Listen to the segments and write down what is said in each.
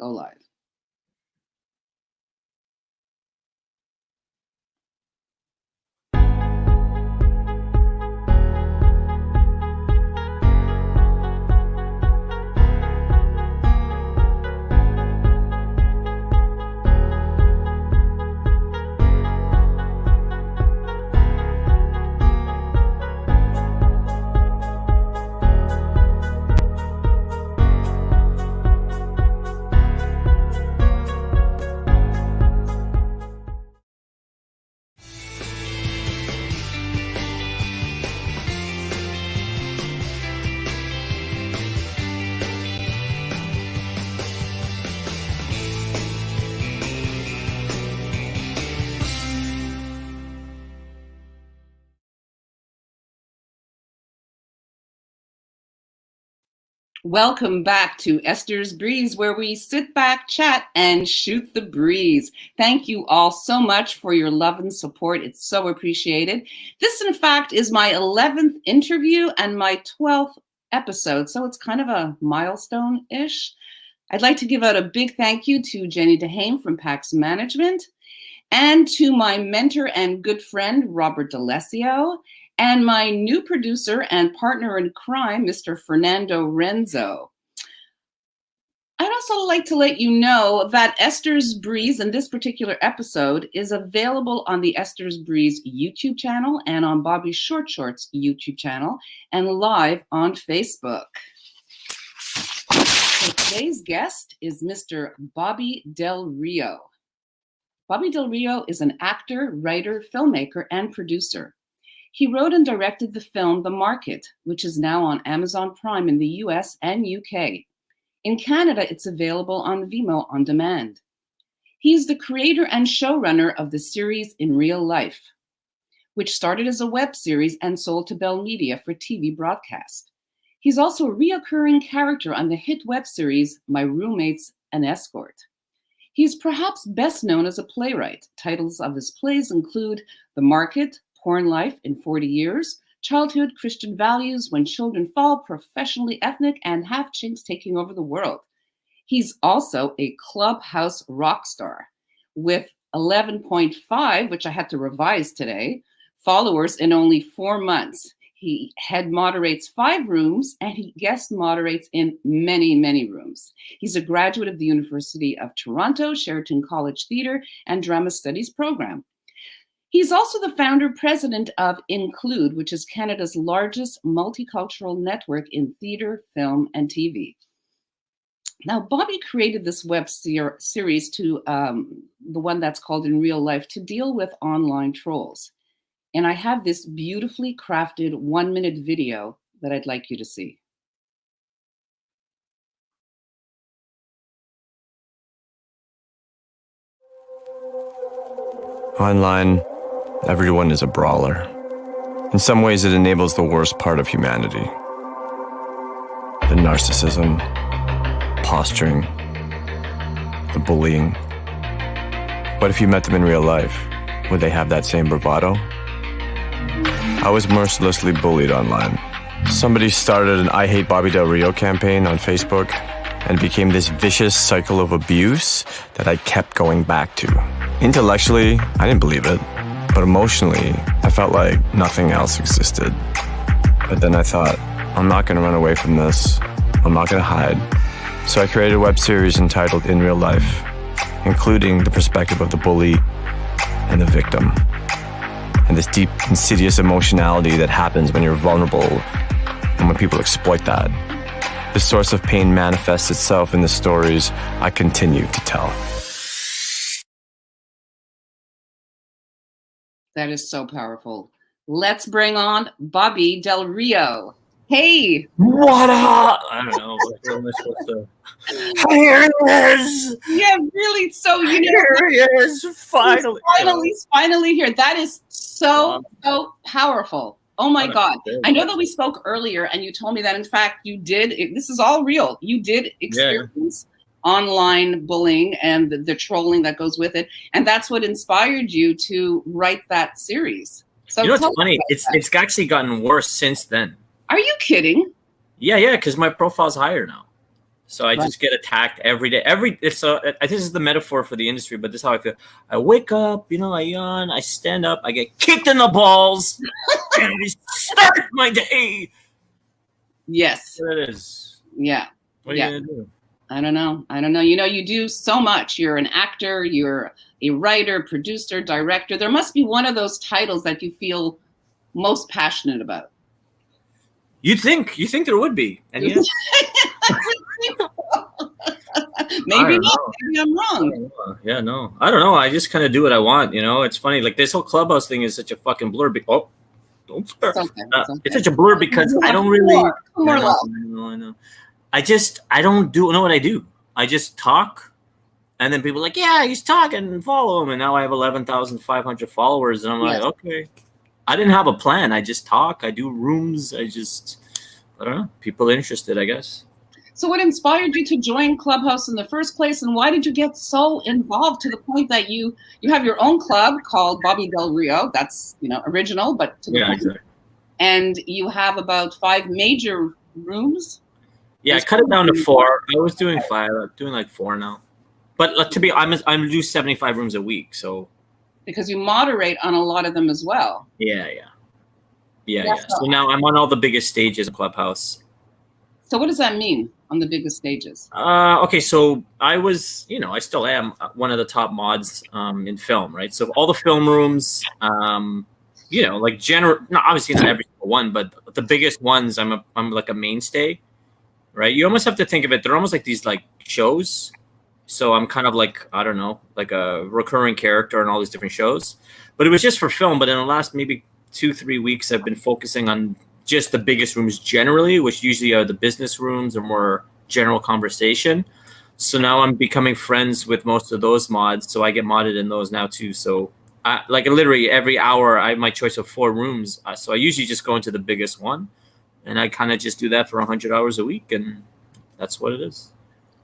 Go live. Welcome back to Esther's Breeze, where we sit back, chat, and shoot the breeze. Thank you all so much for your love and support. It's so appreciated. This, in fact, is my 11th interview and my 12th episode, so it's kind of a milestone-ish. I'd like to give out a big thank you to Jenny DeHame from PAX Management, and to my mentor and good friend, Robert D'Alessio, and my new producer and partner in crime, Mr. Fernando Renzo. I'd also like to let you know that Esther's Breeze in this particular episode is available on the Esther's Breeze YouTube channel and on Bobby Short Shorts YouTube channel and live on Facebook. So today's guest is Mr. Bobby Del Rio. Bobby Del Rio is an actor, writer, filmmaker, and producer. He wrote and directed the film The Market, which is now on Amazon Prime in the US and UK. In Canada, it's available on Vimeo on demand. He is the creator and showrunner of the series In Real Life, which started as a web series and sold to Bell Media for TV broadcast. He's also a reoccurring character on the hit web series My Roommate's an Escort. He's perhaps best known as a playwright. Titles of his plays include The Market, Porn Life in 40 Years, Childhood, Christian Values, When Children Fall, Professionally Ethnic, and Half-Chinx Taking Over the World. He's also a Clubhouse rock star with 11.5, which I had to revise today, followers in only 4 months. He head moderates 5 rooms and he guest moderates in many, many rooms. He's a graduate of the University of Toronto, Sheridan College Theatre and Drama Studies program. He's also the founder-president of Include, which is Canada's largest multicultural network in theatre, film, and TV. Now, Bobby created this web series to the one that's called In Real Life to deal with online trolls. And I have this beautifully crafted 1-minute video that I'd like you to see. Online, everyone is a brawler. In some ways, it enables the worst part of humanity. The narcissism, posturing, the bullying. What if you met them in real life? Would they have that same bravado? I was mercilessly bullied online. Somebody started an I Hate Bobby Del Rio campaign on Facebook, and it became this vicious cycle of abuse that I kept going back to. Intellectually, I didn't believe it. But emotionally, I felt like nothing else existed. But then I thought, I'm not going to run away from this. I'm not going to hide. So I created a web series entitled In Real Life, including the perspective of the bully and the victim, and this deep, insidious emotionality that happens when you're vulnerable and when people exploit that. The source of pain manifests itself in the stories I continue to tell. That is so powerful. Let's bring on Bobby Del Rio. Hey. What up? I don't know. What am I supposed to... Here he is. Yeah, really. So here he is. Finally. He's finally here. That is so powerful. Oh my God. I know that we spoke earlier and you told me that in fact you did, this is all real. You did experience online bullying and the trolling that goes with it. And that's what inspired you to write that series. So you know what's funny? It's actually gotten worse since then. Are you kidding? Yeah, because my profile's higher now. So I just get attacked every day. This is the metaphor for the industry, but this is how I feel. I wake up, I yawn, I stand up, I get kicked in the balls, and I start my day. Yes. There it is. Yeah. What are you gonna do? I don't know. You do so much. You're an actor, you're a writer, producer, director. There must be one of those titles that you feel most passionate about. You think there would be, and yes. Maybe not. Maybe I'm wrong. Yeah, no, I don't know. I just kind of do what I want. It's funny. Like this whole Clubhouse thing is such a fucking blur. Don't start. It's such a blur because I don't really. More love. I know. I don't know what I do. I just talk, and then people are like, yeah, he's talking, follow him, and now I have 11,500 followers, and I'm like, okay. I didn't have a plan. I just talk. I do rooms. I don't know. People are interested, I guess. So what inspired you to join Clubhouse in the first place, and why did you get so involved to the point that you have your own club called Bobby Del Rio? That's original, but to the point. Exactly. And you have about 5 major rooms. Yeah, I cut it down to 4. I was doing 5. I'm doing like 4 now. But I'm do 75 rooms a week, so. Because you moderate on a lot of them as well. Yeah. So now I'm on all the biggest stages of Clubhouse. So what does that mean, on the biggest stages? Okay, so I was, I still am one of the top mods in film, right? So all the film rooms, like obviously not every single one, but the biggest ones, I'm like a mainstay, right? You almost have to think of it. They're almost like these like shows. So I'm kind of like, I don't know, like a recurring character in all these different shows. But it was just for film. But in the last maybe 2-3 weeks, I've been focusing on just the biggest rooms generally, which usually are the business rooms or more general conversation. So now I'm becoming friends with most of those mods. So I get modded in those now too. So like literally every hour, I have my choice of 4 rooms. So I usually just go into the biggest one. And I kind of just do that for 100 hours a week. And that's what it is.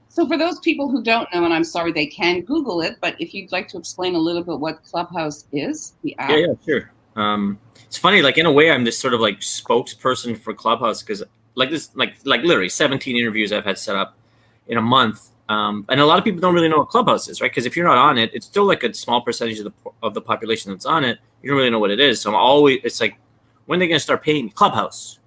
So for those people who don't know, and I'm sorry they can Google it, but if you'd like to explain a little bit what Clubhouse is, the app. Yeah, sure. It's funny, like in a way, I'm this sort of like spokesperson for Clubhouse because like literally 17 interviews I've had set up in a month, and a lot of people don't really know what Clubhouse is, right? Because if you're not on it, it's still like a small percentage of the population that's on it. You don't really know what it is. So it's like, when are they gonna start paying me? Clubhouse.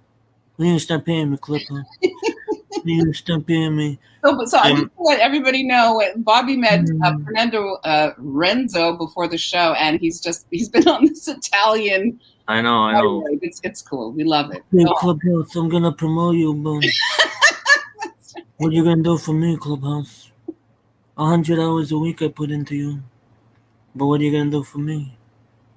When are you gonna start paying me, Clubhouse? When are you gonna start paying me? So I just let everybody know Bobby met Fernando Renzo before the show, and he's been on this Italian. I know. It's cool. We love it. Hey, Clubhouse, I'm gonna promote you, but what are you gonna do for me, Clubhouse? 100 hours a week I put into you, but what are you gonna do for me?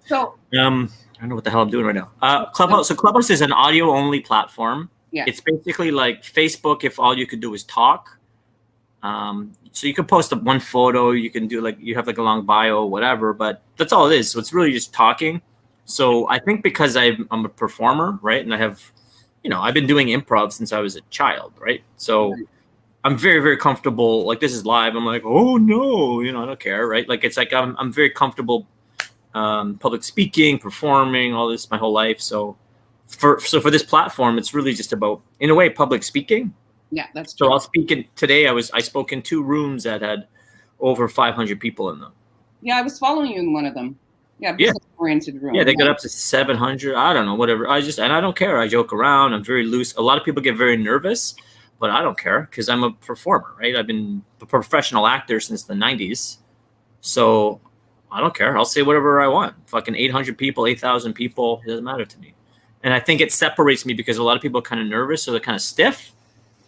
So I don't know what the hell I'm doing right now. Clubhouse. So Clubhouse is an audio-only platform. Yeah. It's basically like Facebook if all you could do is talk. So you could post one photo, you can do you have like a long bio, whatever, but that's all it is. So it's really just talking. So I think because I'm a performer, right? And I have, I've been doing improv since I was a child, right? So I'm very, very comfortable. Like this is live. I'm like, oh no, I don't care, right? Like it's like I'm very comfortable public speaking, performing, all this my whole life. So for this platform, it's really just about, in a way, public speaking. Yeah, that's true. So I'll speak today. I spoke in 2 rooms that had over 500 people in them. Yeah, I was following you in one of them. Yeah, business-oriented room. Yeah, they got up to 700. I don't know, whatever. And I don't care. I joke around. I'm very loose. A lot of people get very nervous, but I don't care because I'm a performer, right? I've been a professional actor since the 90s. So I don't care. I'll say whatever I want. Fucking 800 people, 8,000 people. It doesn't matter to me. And I think it separates me because a lot of people are kind of nervous, so they're kind of stiff.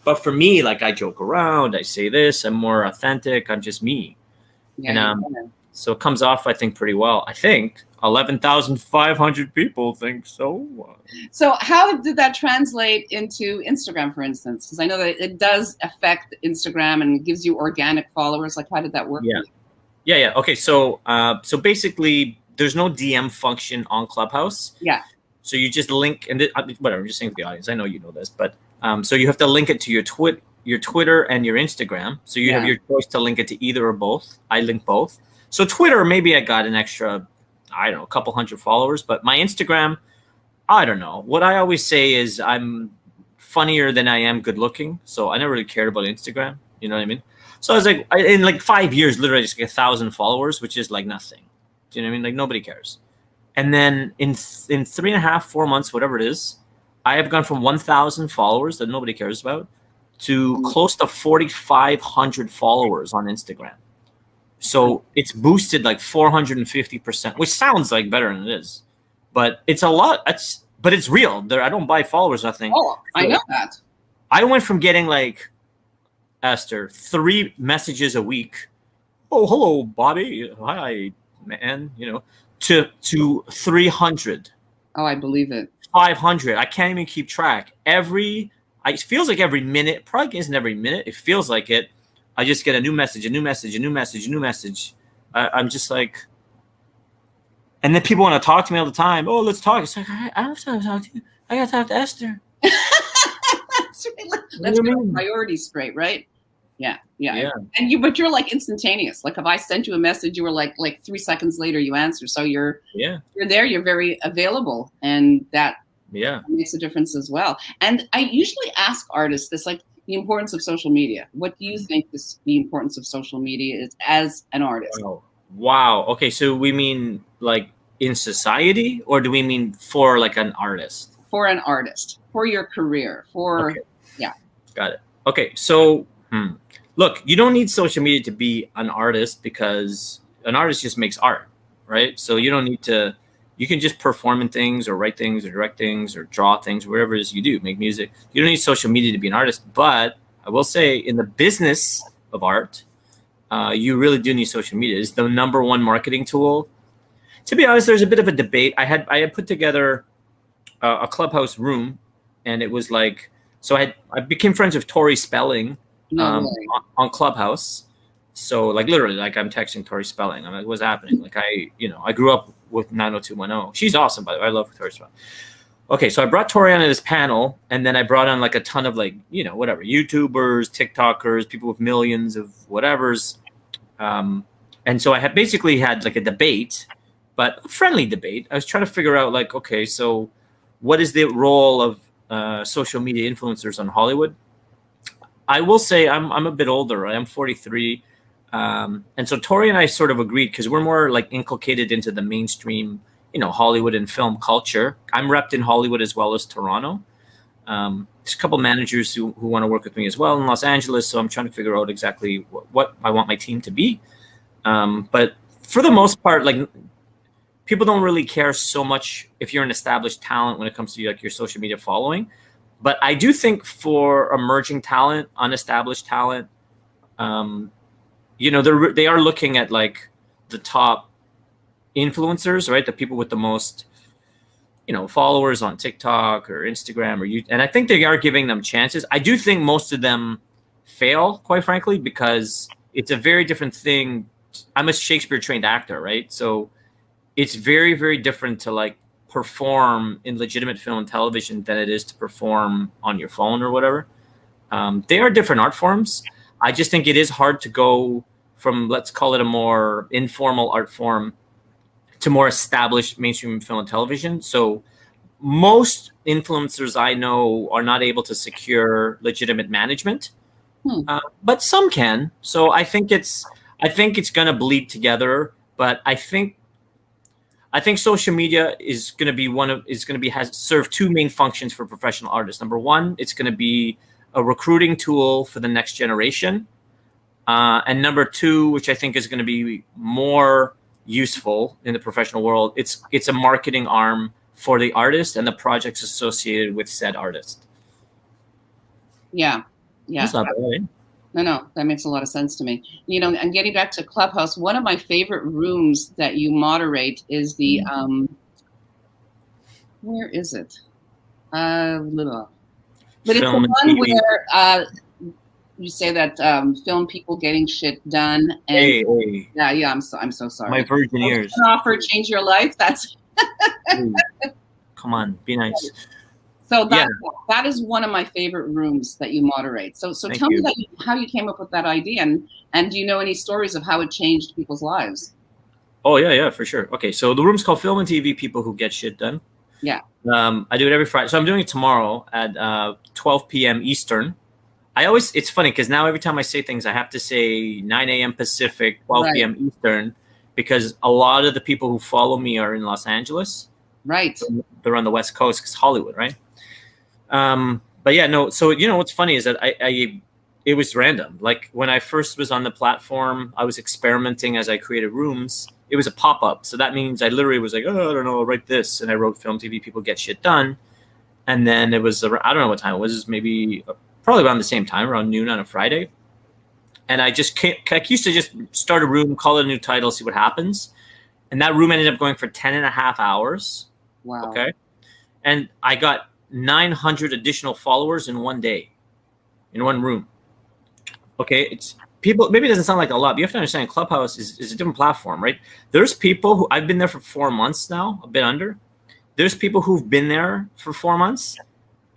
But for me, like I joke around, I say this, I'm more authentic, I'm just me. Yeah, and so it comes off, I think, pretty well. I think 11,500 people think so. So how did that translate into Instagram, for instance? Because I know that it does affect Instagram and gives you organic followers. Like, how did that work? Yeah. Okay, so basically, there's no DM function on Clubhouse. Yeah. So you just link, and whatever, I'm just saying for the audience. I know you know this, but so you have to link it to your Twitter and your Instagram. So you have your choice to link it to either or both. I link both. So Twitter, maybe I got an extra, I don't know, a couple hundred followers. But my Instagram, I don't know. What I always say is I'm funnier than I am good looking. So I never really cared about Instagram. You know what I mean? So I was like, in like 5 years, literally just like 1,000 followers, which is like nothing. Do you know what I mean? Like nobody cares. And then in 3.5, 4 months, whatever it is, I have gone from 1,000 followers that nobody cares about to close to 4,500 followers on Instagram. So it's boosted like 450%, which sounds like better than it is, but it's a lot. But it's real. I don't buy followers, nothing. Oh, I know that. I went from getting like, Esther, 3 messages a week. Oh, hello, Bobby. Hi, man. You know, to 300. Oh, I believe it. 500. I can't even keep track. It feels like every minute. Probably isn't every minute. It feels like it. I just get a new message, a new message, a new message, a new message. I'm just like, and then people want to talk to me all the time. Oh, let's talk. It's like, I don't have time to talk to you. I got to talk to Esther. Let's get our priorities straight, right? Yeah. And but you're like instantaneous. Like if I sent you a message, you were like 3 seconds later you answer. So you're there. You're very available, and that makes a difference as well. And I usually ask artists this, like the importance of social media. What do you think the importance of social media is as an artist? Wow. Okay, so we mean like in society, or do we mean for like an artist? For an artist, for your career, Got it. Okay, so look, you don't need social media to be an artist, because an artist just makes art, right? So you don't need to. You can just perform in things, or write things, or direct things, or draw things, whatever it is you do, make music. You don't need social media to be an artist. But I will say, in the business of art, you really do need social media. It's the #1 marketing tool. To be honest, there's a bit of a debate. I had put together a Clubhouse room, and it was like, so I became friends with Tori Spelling on Clubhouse. So like literally, like I'm texting Tori Spelling. I'm like, what's happening? Like I grew up with 90210. She's awesome, by the way. I love Tori Spelling. Okay, so I brought Tori on this panel, and then I brought on like a ton of like, whatever, YouTubers, TikTokers, people with millions of whatevers. And so I had basically had like a debate, but a friendly debate. I was trying to figure out like, okay, so what is the role of social media influencers on Hollywood? I will say I'm a bit older. Right? I'm 43. And so Tori and I sort of agreed, because we're more like inculcated into the mainstream, Hollywood and film culture. I'm repped in Hollywood as well as Toronto. There's a couple managers who want to work with me as well in Los Angeles. So I'm trying to figure out exactly what I want my team to be. But for the most part, like people don't really care so much if you're an established talent when it comes to like your social media following. But I do think for emerging talent, unestablished talent, they are looking at like the top influencers, right? The people with the most, followers on TikTok or Instagram or YouTube. And I think they are giving them chances. I do think most of them fail, quite frankly, because it's a very different thing. I'm a Shakespeare trained actor, right? So it's very, very different to like perform in legitimate film and television than it is to perform on your phone or whatever. They are different art forms. I just think it is hard to go from, let's call it a more informal art form, to more established mainstream film and television. So most influencers I know are not able to secure legitimate management, but some can. So I think it's going to bleed together. But I think social media is going to be has served 2 main functions for professional artists. Number 1, it's going to be a recruiting tool for the next generation. And number 2, which I think is going to be more useful in the professional world, it's a marketing arm for the artist and the projects associated with said artist. Yeah. That's not bad. No, that makes a lot of sense to me. And getting back to Clubhouse, one of my favorite rooms that you moderate is the where is it? But it's the one where you say that film people getting shit done. And hey. Yeah. I'm so sorry. My virgin ears. An offer change your life. That's. Come on, be nice. So that is one of my favorite rooms that you moderate. So tell me how you came up with that idea, and do you know any stories of how it changed people's lives? Oh yeah, for sure. Okay, so the room's called Film and TV People Who Get Shit Done. Yeah. I do it every Friday. So I'm doing it tomorrow at 12 p.m. Eastern. it's funny because now every time I say things, I have to say 9 a.m. Pacific, 12 p.m. Eastern, because a lot of the people who follow me are in Los Angeles. Right. They're on the West Coast because Hollywood, right? But yeah, no. So, what's funny is that it was random. Like when I first was on the platform, I was experimenting as I created rooms. It was a pop-up. So that means I literally was like, oh, I don't know, I'll write this. And I wrote Film TV, People Get Shit Done. And then it was, I don't know what time it was, maybe probably around the same time, around noon on a Friday. And I used to just start a room, call it a new title, see what happens. And that room ended up going for 10 and a half hours. Wow. Okay. And I got 900 additional followers in one day, in one room. Okay. It's people, maybe it doesn't sound like a lot, but you have to understand Clubhouse is a different platform, right? There's people who, I've been there for 4 months now, a bit under. There's people who've been there for 4 months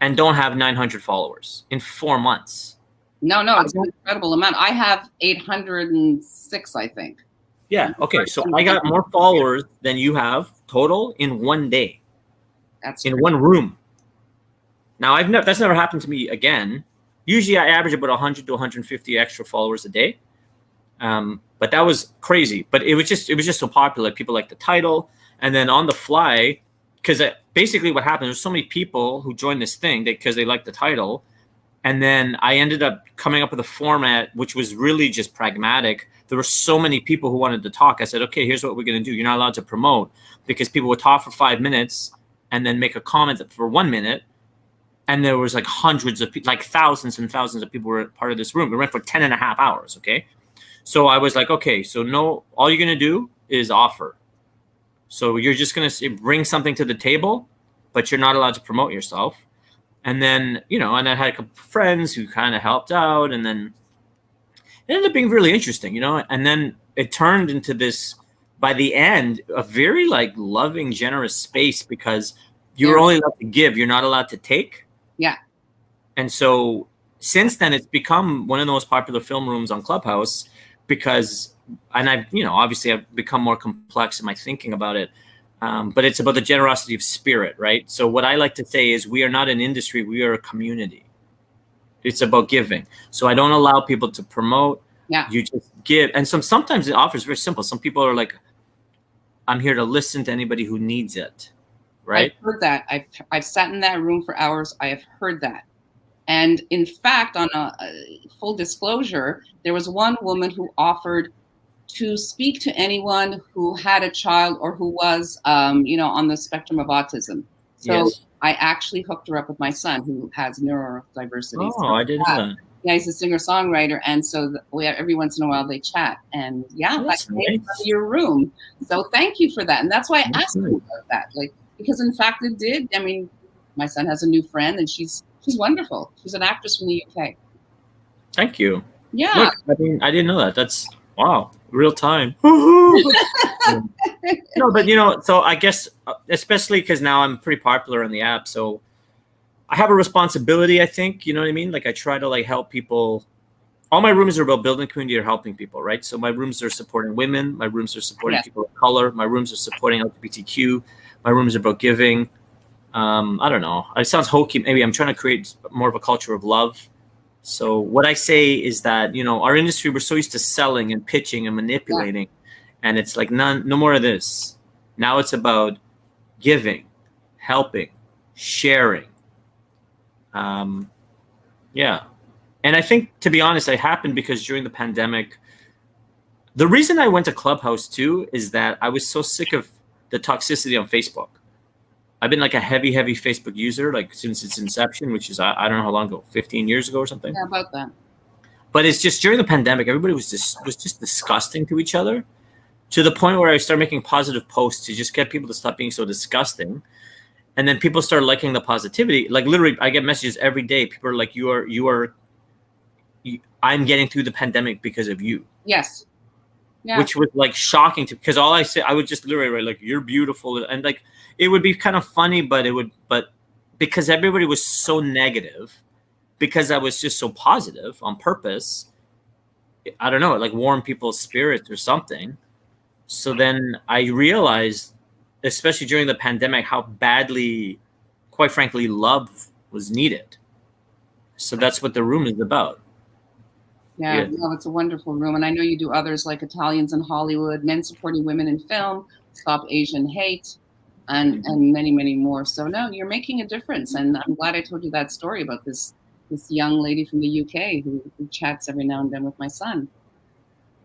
and don't have 900 followers in 4 months. No, it's an incredible amount. I have 806, I think. Yeah. Okay. So I got more followers than you have total in one day. That's in one room. Now that's never happened to me again. Usually I average about 100 to 150 extra followers a day. But that was crazy. But it was just so popular. People like the title, and then on the fly, because basically what happened, there's so many people who joined this thing because they liked the title. And then I ended up coming up with a format which was really just pragmatic. There were so many people who wanted to talk. I said, okay, here's what we're going to do. You're not allowed to promote, because people would talk for 5 minutes and then make a comment for 1 minute. And there was like hundreds of people, like thousands and thousands of people were part of this room. We went for 10 and a half hours. Okay. So I was like, okay, so no, all you're going to do is offer. So you're just going to bring something to the table, but you're not allowed to promote yourself. And then, and I had a couple of friends who kind of helped out, and then it ended up being really interesting, and then it turned into this, by the end, a very like loving, generous space, because you're only allowed to give, you're not allowed to take. Yeah. And so since then, it's become one of the most popular film rooms on Clubhouse because, and I've, obviously I've become more complex in my thinking about it. But it's about the generosity of spirit, right? So what I like to say is we are not an industry, we are a community. It's about giving. So I don't allow people to promote. Yeah. You just give. And sometimes the offer is very simple. Some people are like, I'm here to listen to anybody who needs it, right? I've heard that. I've sat in that room for hours. I have heard that. And in fact, on a full disclosure, there was one woman who offered to speak to anyone who had a child or who was, on the spectrum of autism. So yes. I actually hooked her up with my son, who has neurodiversity. Oh, I didn't know that. Yeah, he's a singer-songwriter, and so every once in a while they chat. And that came from your room. So thank you for that. And that's why I asked you about that, because in fact it did. I mean, my son has a new friend, and she's wonderful. She's an actress from the UK. Thank you. Yeah. Look, I didn't know that. That's wow. Real time. No, but so I guess especially because now I'm pretty popular on the app, so I have a responsibility, I think, you know what I mean? Like I try to help people. All my rooms are about building community or helping people, right? So my rooms are supporting women, my rooms are supporting people of color, my rooms are supporting LGBTQ, my rooms are about giving. I don't know. It sounds hokey. Maybe I'm trying to create more of a culture of love. So what I say is that, our industry, we're so used to selling and pitching and manipulating, and it's like no more of this. Now it's about giving, helping, sharing. And I think, to be honest, it happened because during the pandemic, the reason I went to Clubhouse too is that I was so sick of the toxicity on Facebook. I've been like a heavy Facebook user since its inception, which is I don't know how long ago, 15 years ago or something. Yeah, about that. But it's just during the pandemic, everybody was just disgusting to each other, to the point where I started making positive posts to just get people to stop being so disgusting. And then people started liking the positivity. Like literally, I get messages every day. People are like, I'm getting through the pandemic because of you. Yes. Yeah. Which was shocking because all I said, I would just literally write you're beautiful. And it would be kind of funny, but because everybody was so negative, because I was just so positive on purpose, I don't know, it warmed people's spirits or something. So then I realized, especially during the pandemic, how badly, quite frankly, love was needed. So that's what the room is about. Yeah, no, it's a wonderful room. And I know you do others like Italians in Hollywood, Men Supporting Women in Film, Stop Asian Hate, and many, many more. So no, you're making a difference. And I'm glad I told you that story about this young lady from the UK who chats every now and then with my son.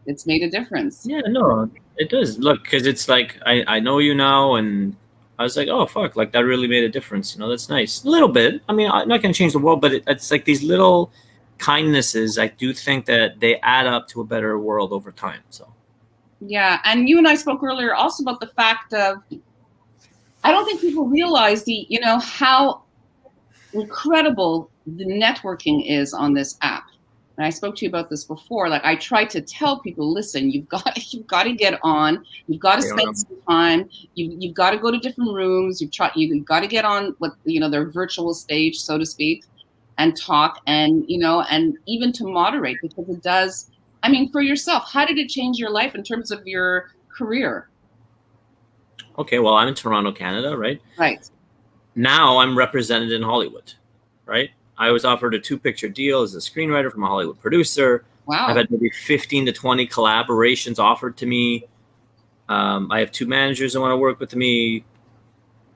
It's made a difference. Yeah, no, it does. Look, because it's like, I know you now, and I was like, oh, fuck, like that really made a difference. That's nice. A little bit. I mean, I'm not going to change the world, but it's like these little kindnesses, I do think that they add up to a better world over time. So yeah, and you and I spoke earlier also about the fact of, I don't think people realize how incredible the networking is on this app. And I spoke to you about this before. Like, I try to tell people, listen, you've got to get on, you've got to spend some time, you've got to go to different rooms, you've got to get on what their virtual stage, so to speak, and talk, and and even to moderate, because it does. I mean, for yourself, how did it change your life in terms of your career? Okay, well, I'm in Toronto, Canada, right? Right. Now I'm represented in Hollywood, right? I was offered a 2-picture deal as a screenwriter from a Hollywood producer. Wow. I've had maybe 15 to 20 collaborations offered to me. I have 2 managers that want to work with me.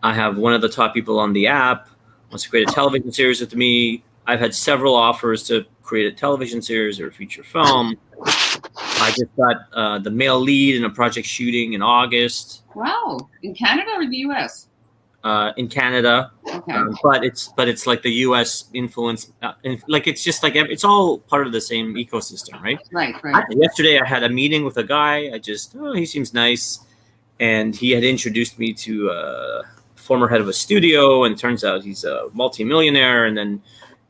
I have one of the top people on the app wants to create a television series with me. I've had several offers to create a television series or a feature film. I just got the male lead in a project shooting in August. Wow. In Canada or the US? In Canada. Okay. But it's like the US influence. It's just like it's all part of the same ecosystem, right? Right. Yesterday I had a meeting with a guy. He seems nice. And he had introduced me to former head of a studio, and turns out he's a multimillionaire. And then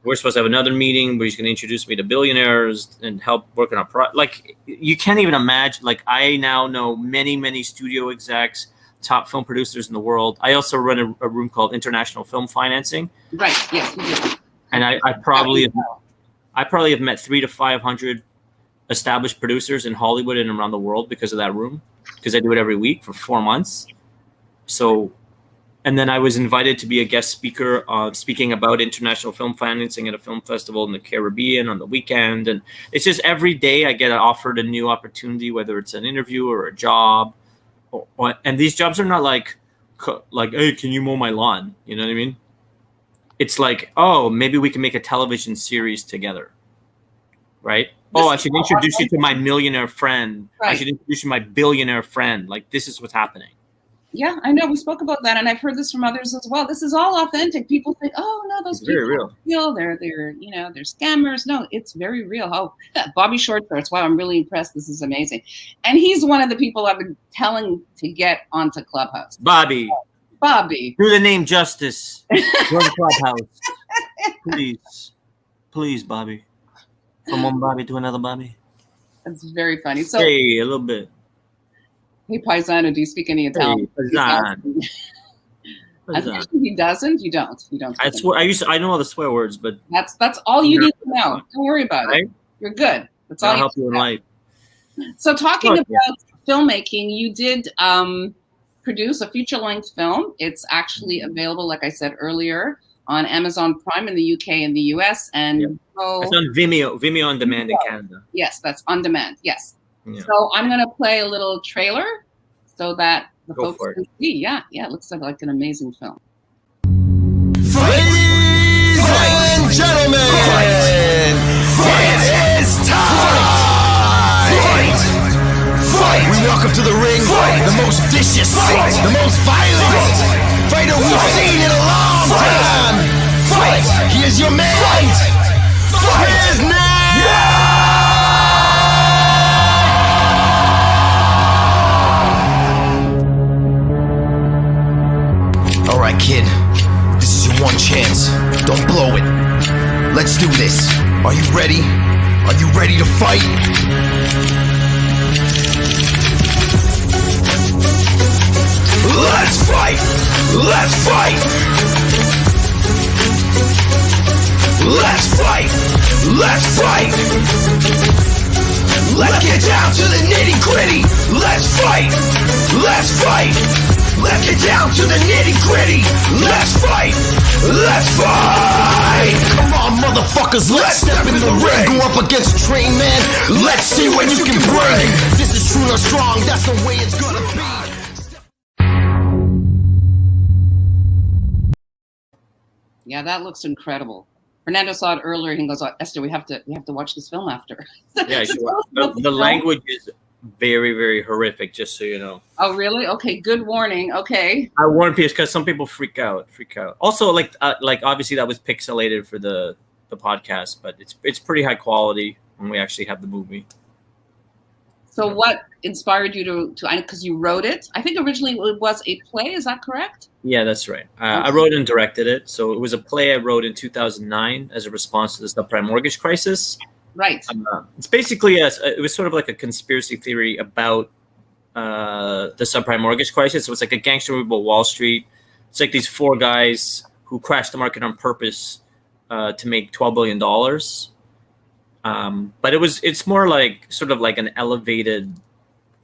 we're supposed to have another meeting where he's going to introduce me to billionaires and help work on a like, you can't even imagine. Like, I now know many, many studio execs, top film producers in the world. I also run a room called International Film Financing. Right. Yes, you do. And I probably have met 300 to 500 established producers in Hollywood and around the world because of that room, because I do it every week for 4 months. So, and then I was invited to be a guest speaker speaking about international film financing at a film festival in the Caribbean on the weekend. And it's just every day I get offered a new opportunity, whether it's an interview or a job. And these jobs are not like, hey, can you mow my lawn? You know what I mean? It's like, oh, maybe we can make a television series together, right? I should introduce you to my millionaire friend. Right. I should introduce you to my billionaire friend. Like, this is what's happening. Yeah, I know. We spoke about that, and I've heard this from others as well. This is all authentic. People think, oh no, those people are real. They're they're scammers. No, it's very real. Oh, Bobby Short Shorts. Wow, I'm really impressed. This is amazing. And he's one of the people I've been telling to get onto Clubhouse. Bobby, do the name justice. Join Clubhouse, please, Bobby. From one Bobby to another Bobby. That's very funny. So, hey, a little bit. Hey, Paisano, do you speak any Italian? Hey, Paisano. He doesn't. You don't. I swear. I know all the swear words, but that's all you need to know. Don't worry about it. You're good. That's all. I'll help you in life. So, talking about filmmaking, you did produce a feature-length film. It's actually available, like I said earlier, on Amazon Prime in the UK and the US, and it's on Vimeo on demand in Canada. Yes, that's on demand. Yes. Yeah. So I'm going to play a little trailer so that the Go folks can see. Yeah, it looks like an amazing film. Ladies and gentlemen, it is time! Fight! We welcome to the ring the most vicious, the most violent fighter we've seen in a long time! Fight! He is your man! His name! Alright, kid, this is your one chance. Don't blow it. Let's do this. Are you ready? Are you ready to fight? Let's fight! Let's fight! Let's fight! Let's fight! Let's get down to the nitty-gritty! Let's fight! Let's fight! Let's get down to the nitty-gritty. Let's fight. Let's fight. Come on, motherfuckers, let's step in the ring. Go up against a train man. Let's see what you can bring. This is true or strong. That's the way it's gonna be. Yeah, that looks incredible. Fernando saw it earlier and he goes, Esther, we have to watch this film after. Yeah, sure. The language is very, very horrific, just so you know. Oh, really? Okay, good warning. Okay. I warn people because some people freak out. Also, like obviously that was pixelated for the podcast, but it's pretty high quality when we actually have the movie. So what inspired you to because you wrote it? I think originally it was a play. Is that correct? Yeah, that's right. I wrote and directed it. So it was a play I wrote in 2009 as a response to the subprime mortgage crisis. Right. It's basically it was sort of like a conspiracy theory about the subprime mortgage crisis. So it's like a gangster movie about Wall Street. It's like these 4 guys who crashed the market on purpose to make $12 billion. But it's more like sort of like an elevated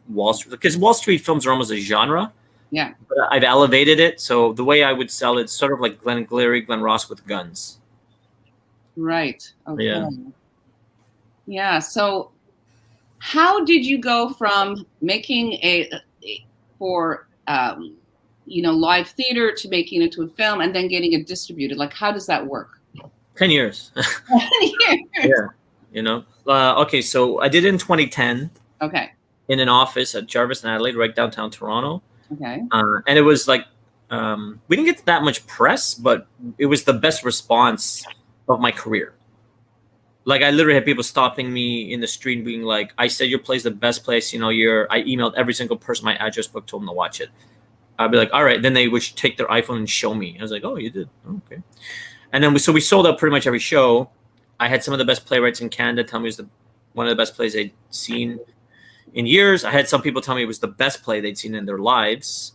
Wall Street, because Wall Street films are almost a genre. Yeah. But I've elevated it. So the way I would sell it's sort of like Glenn Ross with guns. Right. Okay. Yeah. Yeah. So how did you go from making live theater to making it into a film and then getting it distributed? Like, how does that work? 10 years. 10 years. Yeah. You know, okay. So I did it in 2010. Okay. In an office at Jarvis and Adelaide, right downtown Toronto. Okay. And it was like, we didn't get that much press, but it was the best response of my career. Like I literally had people stopping me in the street and being like, I said your play's the best play I've seen all year. I emailed every single person my address book, told them to watch it. I'd be like, all right. Then they would take their iPhone and show me. I was like, oh, you did? Oh, okay. And then we sold out pretty much every show. I had some of the best playwrights in Canada tell me it was one of the best plays they'd seen in years. I had some people tell me it was the best play they'd seen in their lives.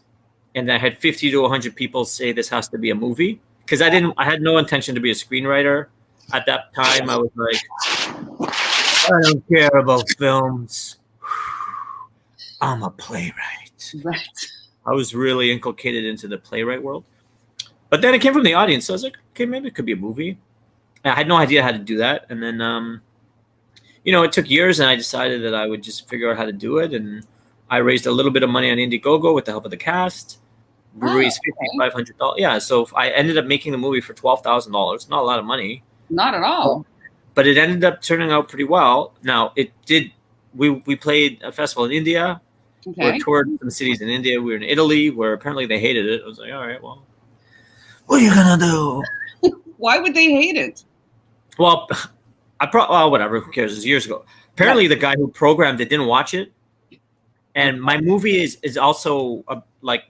And I had 50 to 100 people say this has to be a movie. Because I had no intention to be a screenwriter. At that time, I was like, I don't care about films. I'm a playwright. Right. I was really inculcated into the playwright world. But then it came from the audience. So I was like, okay, maybe it could be a movie. I had no idea how to do that. And then, it took years, and I decided that I would just figure out how to do it. And I raised a little bit of money on Indiegogo with the help of the cast. We raised $5,500. Yeah, so I ended up making the movie for $12,000. Not a lot of money. Not at all. But it ended up turning out pretty well. Now, it did. We played a festival in India. Okay. We toured some cities in India. We were in Italy, where apparently they hated it. I was like, all right, well, what are you going to do? Why would they hate it? Well, whatever. Who cares? It was years ago. Apparently, the guy who programmed it didn't watch it. And my movie is also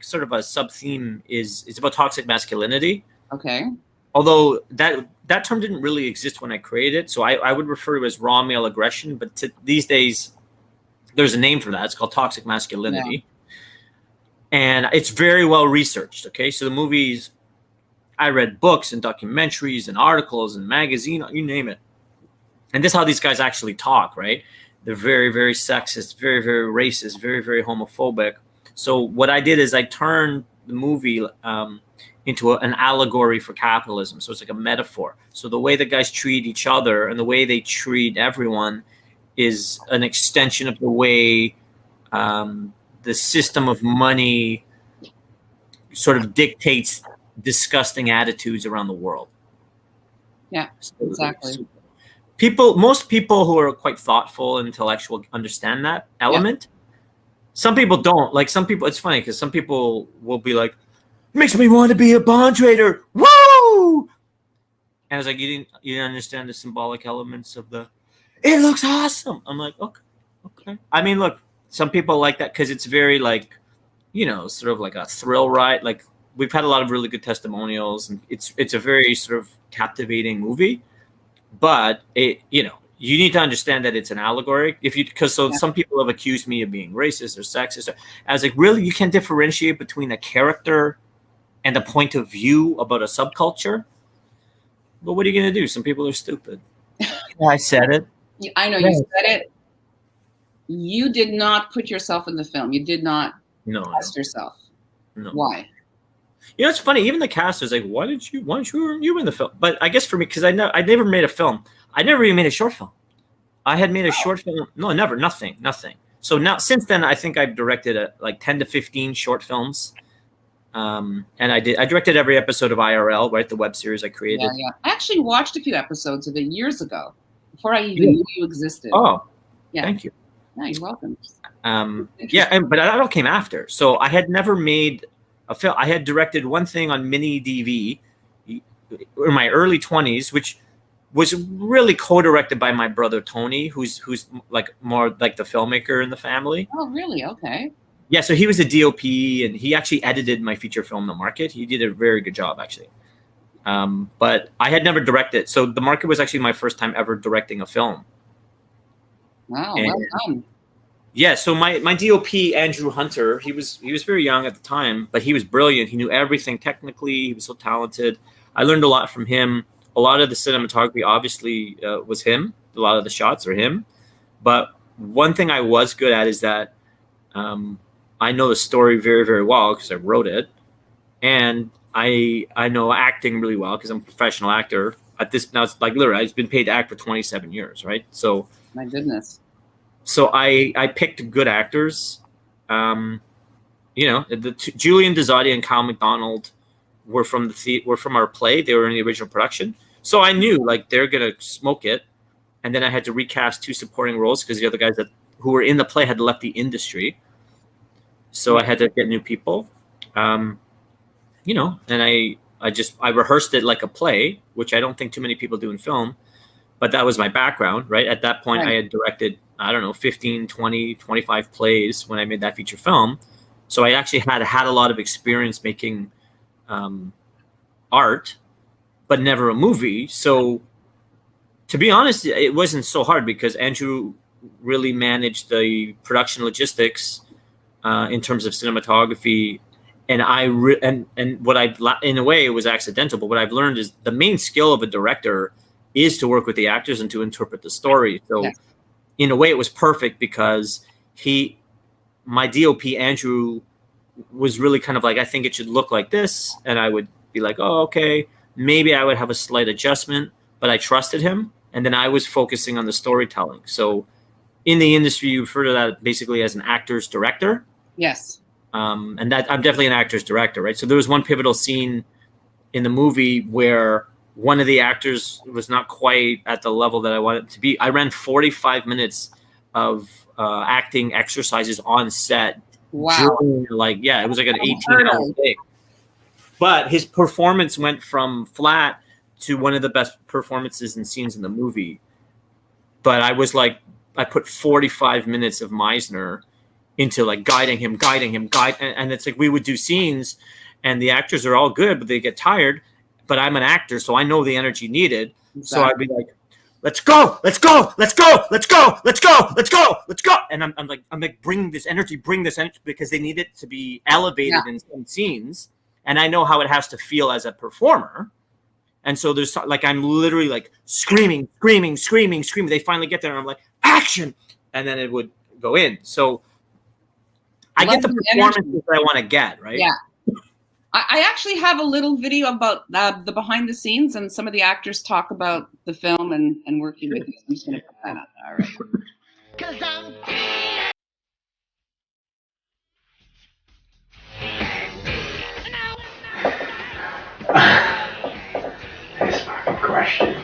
sort of a sub theme. It's about toxic masculinity. Okay. Although that term didn't really exist when I created it, so I would refer to it as raw male aggression. But these days, there's a name for that. It's called toxic masculinity, and it's very well researched. Okay, so the movies. I read books and documentaries and articles and magazine, you name it. And this is how these guys actually talk, right? They're very, very sexist, very, very racist, very, very homophobic. So what I did is I turned the movie into an allegory for capitalism. So it's like a metaphor. So the way the guys treat each other and the way they treat everyone is an extension of the way the system of money sort of dictates disgusting attitudes around the world. Yeah, exactly. Most people who are quite thoughtful and intellectual understand that element. Yeah. Some people don't. Like some people, it's funny because some people will be like, "Makes me want to be a bond trader." Woo! And I was like, "You didn't understand the symbolic elements of the. It looks awesome." I'm like, okay. I mean, look, some people like that because it's very sort of like a thrill ride. Like we've had a lot of really good testimonials, and it's a very sort of captivating movie. But you need to understand that it's an allegory. Some people have accused me of being racist or sexist. I was like, really, you can differentiate between a character and a point of view about a subculture? But what are you going to do? Some people are stupid. I said it. I know you said it. You did not put yourself in the film. You did not test yourself. No. Why? You know, it's funny. Even the cast was like, "Why didn't you in the film?" But I guess for me, because I never made a film. I never even made a short film. I had made a short film. No, never. Nothing. So now, since then, I think I've directed like 10 to 15 short films. And I directed every episode of IRL, right? The web series I created. Yeah. I actually watched a few episodes of it years ago, before I even knew you existed. Oh, yeah. Thank you. Yeah, you're welcome. But that all came after. So I had never made a film. I had directed one thing on mini DV in my early 20s, which was really co-directed by my brother Tony, who's like more like the filmmaker in the family. Oh, really? Okay. Yeah, so he was a DOP, and he actually edited my feature film, The Market. He did a very good job, actually. But I had never directed. So The Market was actually my first time ever directing a film. Wow, well done. Yeah, so my DOP, Andrew Hunter, he was very young at the time, but he was brilliant. He knew everything technically. He was so talented. I learned a lot from him. A lot of the cinematography, obviously, was him. A lot of the shots are him. But one thing I was good at is that I know the story very, very well because I wrote it. And I know acting really well because I'm a professional actor. At this now, it's like literally, I've been paid to act for 27 years, right? So, my goodness. So I picked good actors. Julian Dezadi and Kyle McDonald were from our play. They were in the original production. So I knew like they're gonna smoke it. And then I had to recast 2 supporting roles because the other guys who were in the play had left the industry. So I had to get new people. And I rehearsed it like a play, which I don't think too many people do in film. But that was my background, right? At that point, I had directed, 15, 20, 25 plays when I made that feature film. So I actually had a lot of experience making art, but never a movie. So to be honest, it wasn't so hard because Andrew really managed the production logistics in terms of cinematography. And in a way, it was accidental. But what I've learned is the main skill of a director is to work with the actors and to interpret the story. So in a way, it was perfect because my DOP, Andrew, was really kind of like, I think it should look like this. And I would be like, oh, okay, maybe I would have a slight adjustment, but I trusted him. And then I was focusing on the storytelling. So in the industry, you refer to that basically as an actor's director. Yes. And that I'm definitely an actor's director, right? So there was one pivotal scene in the movie where one of the actors was not quite at the level that I wanted to be. I ran 45 minutes of acting exercises on set. Wow. During, it was like an 18-hour day. But his performance went from flat to one of the best performances and scenes in the movie. But I put 45 minutes of Meisner into like guiding him. And it's like we would do scenes and the actors are all good, but they get tired. But I'm an actor, so I know the energy needed. Exactly. So I'd be like, let's go. And I'm like, bring this energy because they need it to be elevated in some scenes. And I know how it has to feel as a performer. And so there's like, I'm literally like screaming. They finally get there and I'm like, action. And then it would go in. So I get the performances that I want to get, right? Yeah. I actually have a little video about the behind the scenes and some of the actors talk about the film and working with you. I'm just going to put that up. All right. 'Cause I'm Nice fucking question.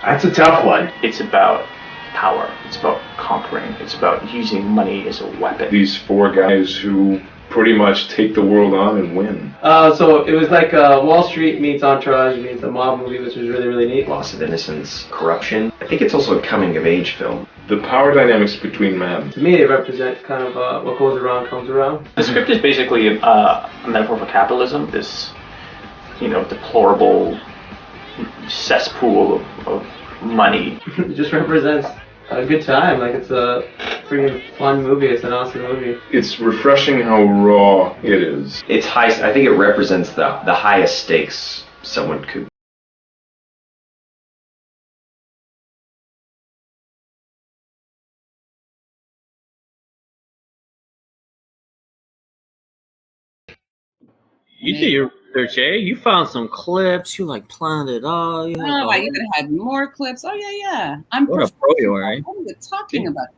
That's a tough one. It's about power. It's about conquering. It's about using money as a weapon. These 4 guys who pretty much take the world on and win. So it was like Wall Street meets Entourage meets a mob movie, which was really, really neat. Loss of innocence, corruption. I think it's also a coming-of-age film. The power dynamics between men. To me, it represents kind of what goes around comes around. The script is basically a metaphor for capitalism. This, deplorable cesspool of money. It just represents a good time. Like, it's a pretty fun movie. It's an awesome movie. It's refreshing how raw it is. It's high. I think it represents the highest stakes someone could You did your research, eh? You found some clips. You like planned it all. You had I even had more clips. Oh yeah. I'm what a pro you are, eh? What are you talking about?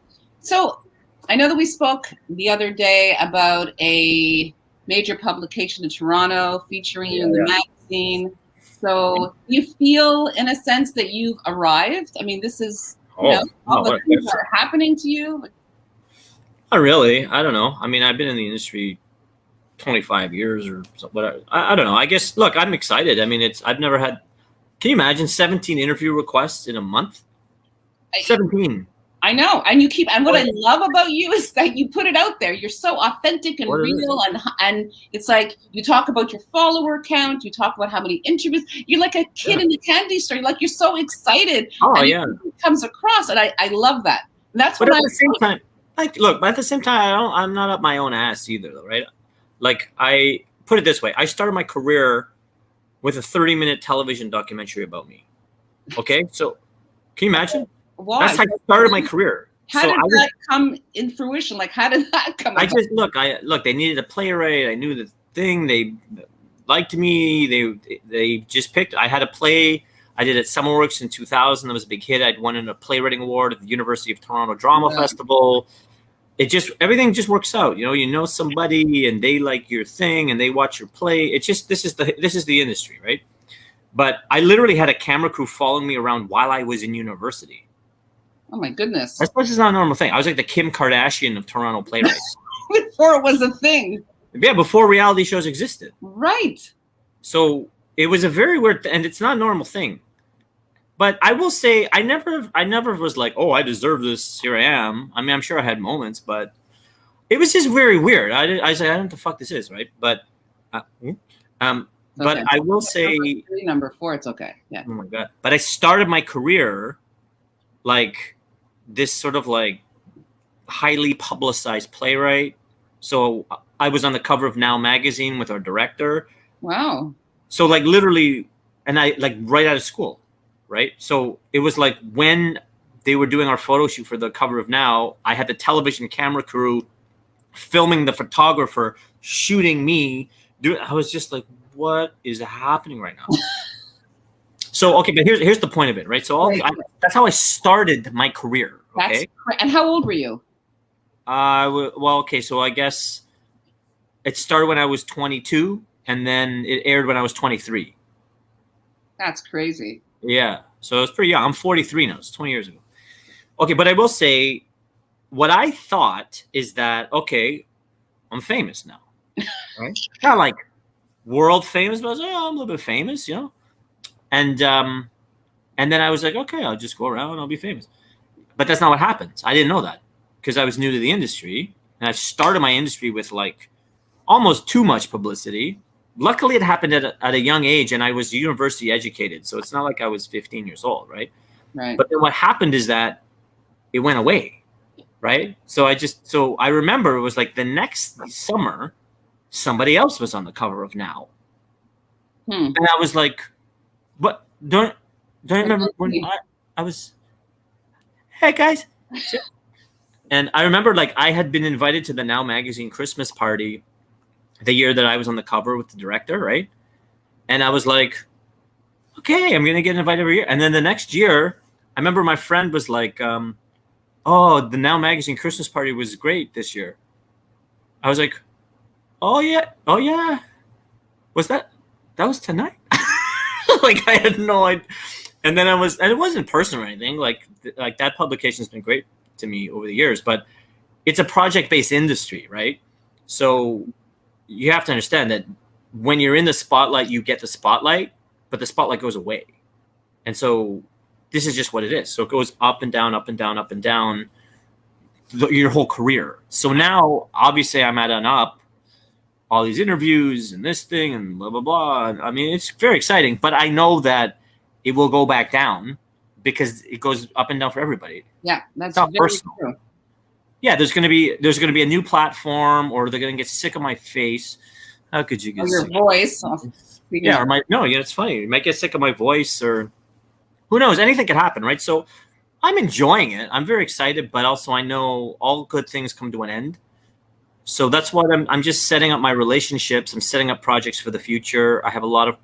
So I know that we spoke the other day about a major publication in Toronto featuring you in the magazine. So you feel, in a sense, that you've arrived? I mean, this is, all the things that are happening to you? Not really. I don't know. I mean, I've been in the industry 25 years or whatever. I don't know. I guess, look, I'm excited. I mean, I've never had, can you imagine 17 interview requests in a month? 17. I know. And what I love about you is that you put it out there. You're so authentic and real. And it's like, you talk about your follower count. You talk about how many interviews. You're like a kid in the candy store. You're so excited. It comes across. And I love that. And that's what at the same time, but at the same time, I'm not up my own ass either, though, right? Like, I put it this way. I started my career with a 30-minute television documentary about me. Okay? So, can you imagine? Why? That's how I started my career. How did that come in fruition? Like, how did that come about? Look, they needed a playwright. I knew the thing. They liked me. They just picked. I had a play I did at Summerworks in 2000. That was a big hit. I'd won a playwriting award at the University of Toronto Drama Festival. Everything just works out. You know somebody and they like your thing and they watch your play. It's just, this is the industry, right? But I literally had a camera crew following me around while I was in university. Oh my goodness. This is not a normal thing. I was like the Kim Kardashian of Toronto playwrights. Before it was a thing. Yeah, before reality shows existed. Right. So it was a very weird, and it's not a normal thing. But I will say, I never was like, oh, I deserve this. Here I am. I mean, I'm sure I had moments, but it was just very weird. I was like, I don't know what the fuck this is, right? But, but I will say, number 4, it's okay. Yeah. Oh my god! But I started my career like this sort of like highly publicized playwright. So I was on the cover of Now magazine with our director. Wow. So like literally, and I like right out of school. Right. So it was like when they were doing our photo shoot for the cover of Now, I had the television camera crew filming the photographer, shooting me. I was just like, what is happening right now? So, okay, but here's the point of it, right? So that's how I started my career. Okay. And how old were you? Well, okay. So I guess it started when I was 22 and then it aired when I was 23. That's crazy. Yeah. So it was pretty young. I'm 43 now. It's 20 years ago. Okay. But I will say what I thought is that, okay, I'm famous now. Right? Not like world famous, but I was like, I'm a little bit famous, And then I was like, okay, I'll just go around and I'll be famous. But that's not what happens. I didn't know that because I was new to the industry. And I started my industry with like almost too much publicity. Luckily, it happened at a young age and I was university educated. So it's not like I was 15 years old, right? Right. But then what happened is that it went away, right? So I remember it was like the next summer, somebody else was on the cover of Now. And I was like, what? Don't you remember when I was, hey guys. And I remember like I had been invited to the Now magazine Christmas party the year that I was on the cover with the director, right? And I was like, okay, I'm going to get invited every year. And then the next year, I remember my friend was like, oh, the Now magazine Christmas party was great this year. I was like, oh yeah. That was tonight? Like I had no idea. And then and it wasn't personal or anything. Like that publication's been great to me over the years, but it's a project-based industry, right? So you have to understand that when you're in the spotlight, you get the spotlight, but the spotlight goes away. And so this is just what it is. So it goes up and down, up and down, up and down your whole career. So now, obviously, I'm at an up, all these interviews and this thing and blah, blah, blah. I mean, it's very exciting, but I know that it will go back down because it goes up and down for everybody. Yeah, that's not very personal. true. Yeah, there's gonna be a new platform, or they're gonna get sick of my face. How could you get your sick voice? Yeah, or it's funny. You might get sick of my voice, or who knows? Anything could happen, right? So I'm enjoying it. I'm very excited, but also I know all good things come to an end. So that's what I'm just setting up my relationships. I'm setting up projects for the future. I have a lot of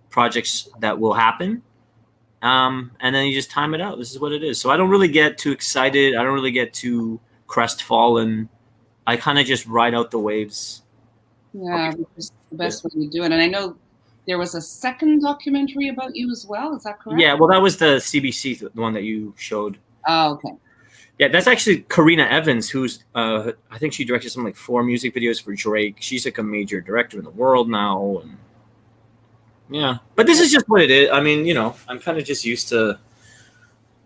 projects that will happen. And then you just time it out. This is what it is. So I don't really get too excited. I don't really get too crestfallen. I kind of just ride out the waves. Yeah, which is the best way to do it. And I know there was a second documentary about you as well. Is that correct? Yeah, well, that was the CBC, the one that you showed. Oh, okay. Yeah, that's actually Karina Evans, who's I think she directed some like 4 music videos for Drake. She's like a major director in the world now, and yeah. But this is just what it is. I mean, you know, I'm kind of just used to.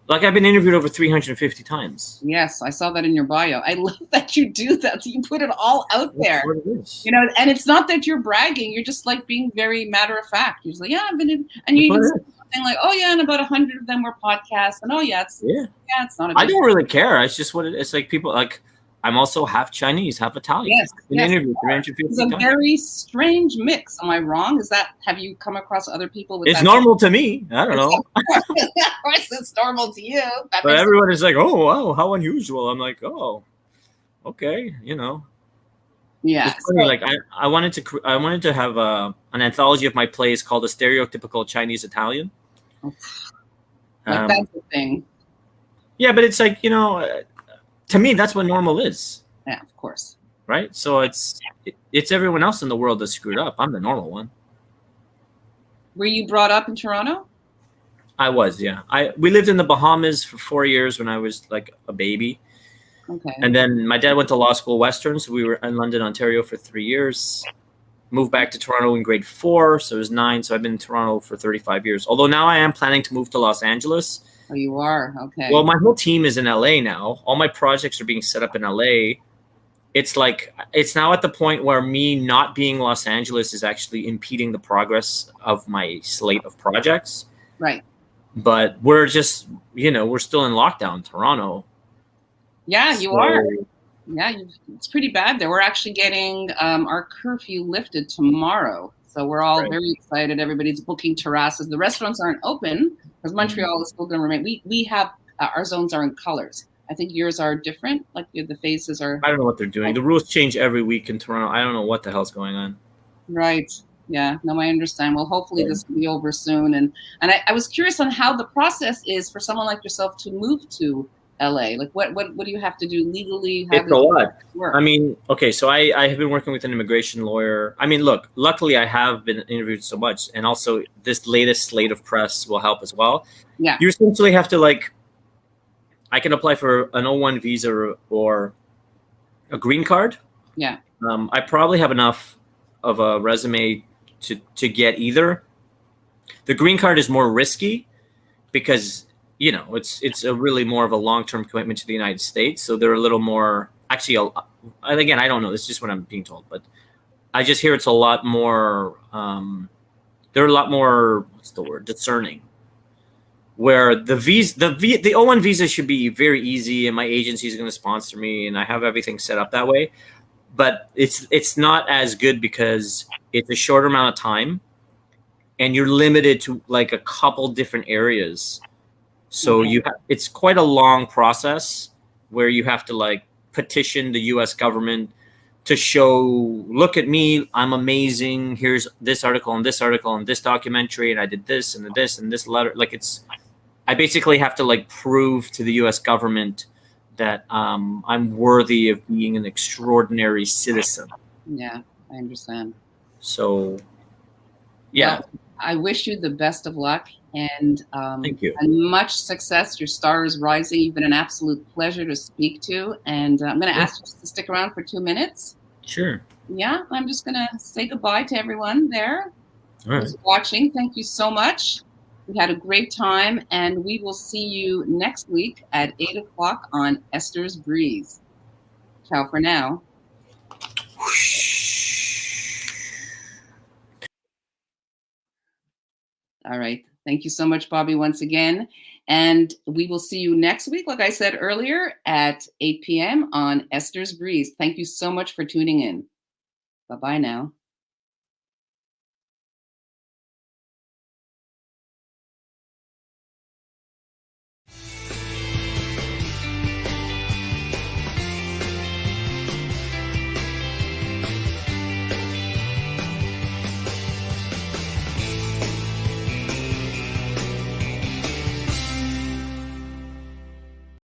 Like, I've been interviewed over 350 times. Yes, I saw that in your bio. I love that you do that. You put it all out there. That's what it is. You know, and it's not that you're bragging. You're just like being very matter of fact. You're just like, yeah, I've been in, and you even say something like, oh yeah, and about 100 of them were podcasts, and oh yeah, it's not a big I don't really care. It's just what it is. Like people like. I'm also half Chinese, half Italian. Yes, in interview 350 it's a times. very strange mix. Am I wrong? Is that, have you come across other people with It's that? normal to me. I don't know. Of course, it's normal to you. But everyone is like, oh, wow, how unusual. I'm like, oh, okay, you know. Yeah. It's funny, like I wanted to have an anthology of my plays called A Stereotypical Chinese Italian. That's the thing. Yeah, but it's like, you know, to me, that's what normal is. Yeah, of course. Right? So it's everyone else in the world that's screwed up. I'm the normal one. Were you brought up in Toronto? I was, yeah. We lived in the Bahamas for 4 years when I was like a baby. Okay. And then my dad went to law school Western, so we were in London, Ontario for 3 years. Moved back to Toronto in grade 4, so it was 9. So I've been in Toronto for 35 years. Although now I am planning to move to Los Angeles. Oh, you are? Okay. Well, my whole team is in LA now. All my projects are being set up in LA. It's like, it's now at the point where me not being Los Angeles is actually impeding the progress of my slate of projects. Right. But we're just, you know, we're still in lockdown, Toronto. Yeah, you are. Yeah, it's pretty bad there. We're actually getting our curfew lifted tomorrow. So we're all very excited. Everybody's booking terraces. The restaurants aren't open because Montreal is still going to remain. We have, our zones are in colors. I think yours are different. Like the phases are. I don't know what they're doing. The rules change every week in Toronto. I don't know what the hell's going on. Right. Yeah. No, I understand. Well, hopefully this will be over soon. And I was curious on how the process is for someone like yourself to move to LA. Like what do you have to do legally? It's a lot. I mean, okay, so I have been working with an immigration lawyer. I mean, look, luckily I have been interviewed so much, and also this latest slate of press will help as well. Yeah. You essentially have to, like, I can apply for an O1 visa or a green card. Yeah. I probably have enough of a resume to get either. The green card is more risky because, you know, it's a really more of a long-term commitment to the United States. So they're a little more, actually, and again, I don't know. This is just what I'm being told, but I just hear it's a lot more, they're a lot more, what's the word, discerning. Where the O1 visa should be very easy, and my agency is going to sponsor me, and I have everything set up that way. But it's not as good because it's a shorter amount of time, and you're limited to like a couple different areas. So it's quite a long process where you have to like petition the U.S. government to show, look at me, I'm amazing. Here's this article and this article and this documentary, and I did this and this and this letter. Like I basically have to like prove to the U.S. government that I'm worthy of being an extraordinary citizen. Yeah, I understand. So, yeah. Well, I wish you the best of luck and thank you. And much success. Your star is rising. You've been an absolute pleasure to speak to. And I'm going to ask you to stick around for 2 minutes. Sure. Yeah, I'm just going to say goodbye to everyone there who's watching. Thank you so much. We had a great time, and we will see you next week at 8 o'clock on Esther's Breeze. Ciao for now. All right. Thank you so much, Bobby, once again. And we will see you next week, like I said earlier, at 8 p.m. on Esther's Breeze. Thank you so much for tuning in. Bye-bye now.